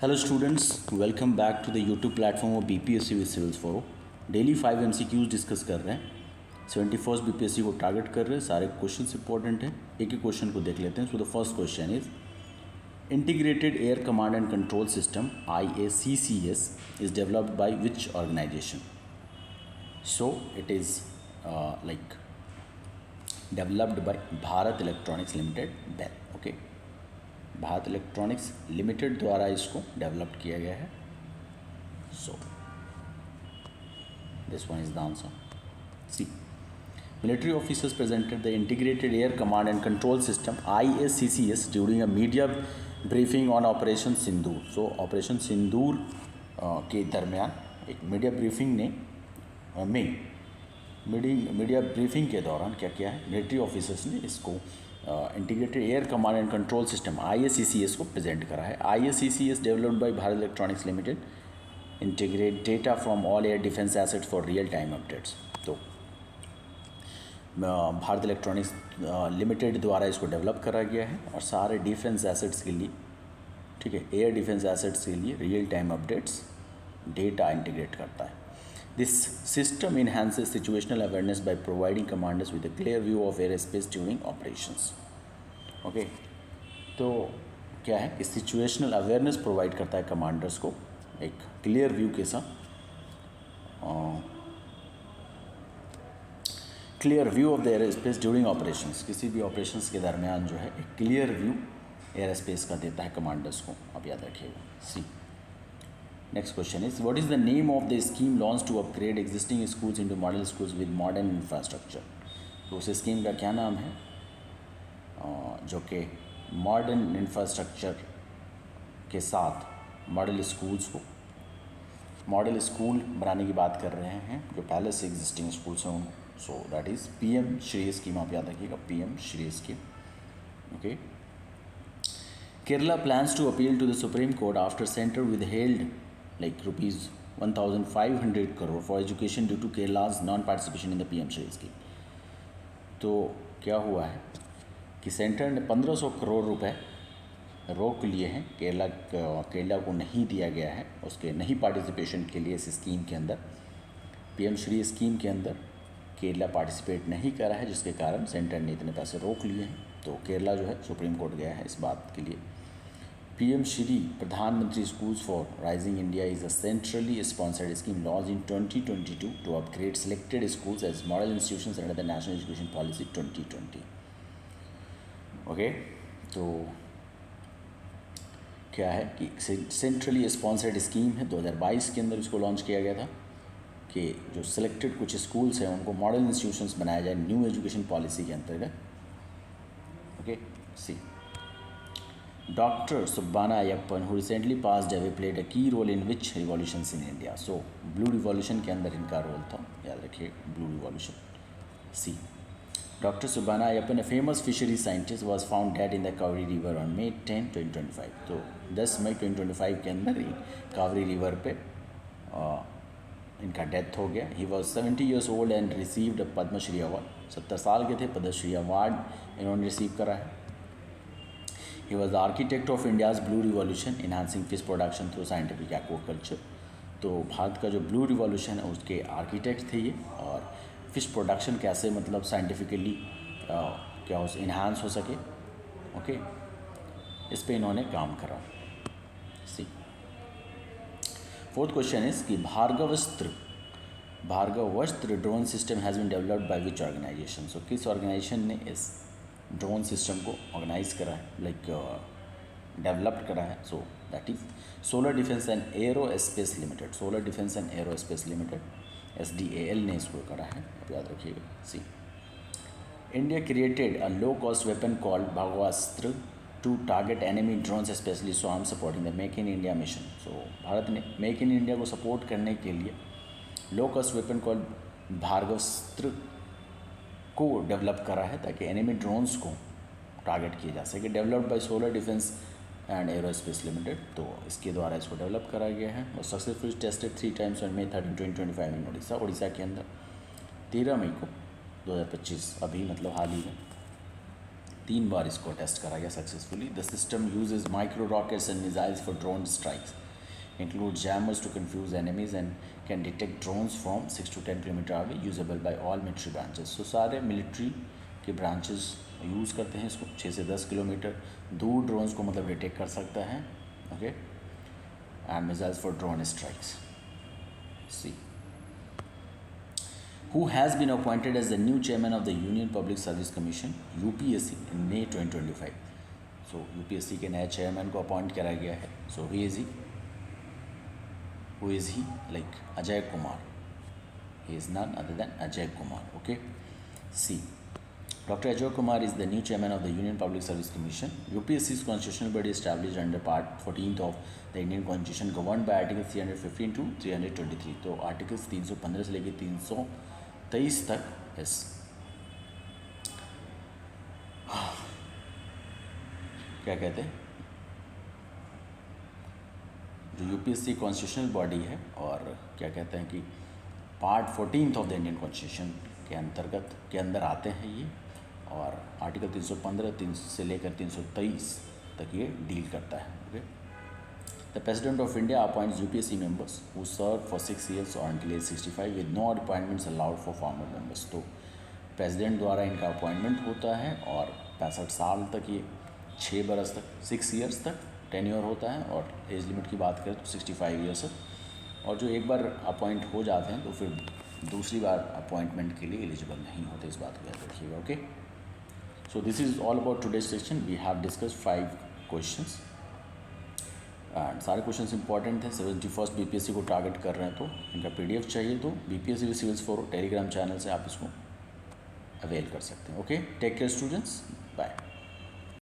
Hello students, welcome back to the YouTube platform of BPSC with Civils Forum. Daily 5 MCQs discuss कर रहे हैं। 71st BPSC को target कर रहे हैं। सारे क्वेश्चन इंपॉर्टेंट हैं। एक एक क्वेश्चन को देख लेते हैं। So the first question is integrated air command and control system IACCS is developed by which organisation? So it is like developed by Bharat Electronics Limited BEL. Okay, Bharat Electronics Limited द्वारा इसको develop किया गया है. So this one is the answer. See, military officers presented the integrated air command and control system IACCS during a media briefing on operation Sindoor. So operation Sindoor के दरमियान एक media briefing ने media briefing के दौरान क्या किया है, मिलिट्री ऑफिसर्स ने इसको integrated air command and control system IACCS को प्रेजेंट करा है. IACCS developed by Bharat Electronics Limited, integrate data from all air defence assets for real time updates. तो भारत इलेक्ट्रॉनिक्स लिमिटेड द्वारा इसको डेवलप करा गया है और सारे डिफेंस एसेट्स के लिए, ठीक है, एयर डिफेंस एसेट्स के लिए real time updates data integrate करता है. This system enhances situational awareness by providing commanders with a clear view of airspace during operations. Okay, तो क्या है कि सिचुएशनल अवेयरनेस प्रोवाइड करता है कमांडर्स को एक क्लियर व्यू के साथ, clear view of the air space during operations. किसी भी ऑपरेशंस के दरमियान जो है एक क्लियर व्यू एयर स्पेस का देता है कमांडर्स को. आप याद रखिएगा. सी, next question is what is the name of the scheme launched to upgrade existing schools into model schools with modern infrastructure? तो उस स्कीम का क्या नाम है जो कि मॉडर्न इंफ्रास्ट्रक्चर के साथ मॉडल स्कूल्स को, मॉडल स्कूल बनाने की बात कर रहे हैं जो पहले से एग्जिस्टिंग स्कूल्स हैं उनको. So that is PM Shri scheme. आप याद रखिएगा, PM Shri scheme. Okay, Kerala plans to appeal to the Supreme Court after center withheld like rupees 1,500 crore for education due to Kerala's non-participation in the PM Shri scheme. तो क्या हुआ है कि centre ने 1,500 करोड़ रुपए रोक लिए हैं. केरला को नहीं दिया गया है उसके नहीं पार्टिसिपेशन के लिए. इस स्कीम के अंदर, PM श्री स्कीम के अंदर केरला पार्टिसिपेट नहीं करा है, जिसके कारण सेंटर ने इतने पैसे रोक लिए हैं. तो केरला जो है सुप्रीम कोर्ट गया है इस बात के लिए. PM Shri Pradhan Mantri schools for rising India is a centrally sponsored scheme launch in 2022 to upgrade selected schools as model institutions under the national education policy 2020. Okay, तो क्या है कि सेंट्रली स्पॉन्सर्ड स्कीम है. 2022 के अंदर इसको लॉन्च किया गया था कि जो सिलेक्टेड कुछ स्कूल्स हैं उनको मॉडल इंस्टीट्यूशंस बनाया जाए न्यू एजुकेशन पॉलिसी के अंतर्गत. Okay, C, Dr. Subbana Ayyappan, who recently passed away, played a key role in which revolutions in India? So, blue revolution के अंदर इनका रोल था. याद रखिए, blue revolution. C, Dr. Subbana Ayyappan, a famous fishery scientist, was found dead in the Kaveri River on May 10, 2025. तो 10 मई 2025 के अंदर ही cowrie river पे इनका डेथ हो गया. He was 70 years old and received a Padma Shri award. 70 साल के थे, पद्मश्री अवार्ड इन्होंने रिसीव करा है. He was the architect of India's Blue Revolution, enhancing fish production through scientific aquaculture. तो भारत का जो ब्लू रिवॉल्यूशन है उसके आर्किटेक्ट थे ये, और फिश प्रोडक्शन कैसे मतलब साइंटिफिकली क्या हो इन्हांस हो सके. ओके, इस पे इन्होंने काम करा. सी, फोर्थ क्वेश्चन इज कि Bhargavastra drone system has been developed by which organisation? So किस ऑर्गेनाइजेशन ने इस ड्रोन सिस्टम को ऑर्गेनाइज करा है, लाइक डेवलप्ड करा है? So that is Solar Defence and Aerospace Limited. Solar Defence and Aerospace Limited SDAL ने इसको करा है. आप याद रखिएगा. See, India created a low cost weapon called Bhargavastra to target enemy drones specially so I am supporting the make in India mission. So Bharat ने make in India को support करने के लिए low cost weapon called Bhargavastra को develop करा है ताकि enemy drones को टारगेट किया जा सके. Developed by solar Defence and Aerospace limited. तो इसके द्वारा इसको डेवलप करा गया है और successfully tested 3 times on May 13, 2025 इन उड़ीसा के अंदर 13 मई को 2025, अभी मतलब हाल ही में 3 बार इसको टेस्ट करा गया successfully. The system uses micro rockets and missiles for drone strikes, include jammers to confuse enemies and can detect drones from 6 to 10 kilometer away, usable by all military branches. So सारे military के branches use करते हैं इसको. 6 से 10 kilometre दूर drones को मतलब detect कर सकता है. Okay, and missiles for drone strikes. See who has been appointed as the new chairman of the Union Public Service Commission UPSC in May 2025. So UPSC के नए चेयरमैन को अपॉइंट करा गया है. So who is he? Like Ajay Kumar. He is none other than Ajay Kumar. Okay. C. Dr. Ajay Kumar is the new chairman of the Union Public Service Commission. UPSC's constitutional body established under Part 14th of the Indian Constitution, governed by Article 315 to 323. तो Articles 315 से लेकर 323 तक is क्या कहते हैं, जो UPSC constitutional body है और क्या कहते हैं कि part 14th of the Indian constitution के अंतर्गत के अंदर आते हैं ये, और आर्टिकल 315 से लेकर 323 तक ये डील करता है. Okay. The president of India appoints UPSC members who serve for 6 years और until age 65 with no appointments allowed for former members. तो प्रेसिडेंट द्वारा इनका अपॉइंटमेंट होता है और 65 साल तक, ये 6 बरस तक, 6 years तक टेन्योर होता है, और एज लिमिट की बात करें तो 65 years है. और जो एक बार अपॉइंट हो जाते हैं तो फिर दूसरी बार अपॉइंटमेंट के लिए एलिजिबल नहीं होते. इस बात को याद रखिएगा. Okay. So this is all about today's section. We have discuss 5 questions and सारे क्वेश्चंस इंपॉर्टेंट थे. 71st बीपीएससी को टारगेट कर रहे हैं तो इनका पीडीएफ चाहिए तो BPSC civils for Telegram channel से आप इसको अवेल कर सकते हैं. Okay. Take care students. Bye.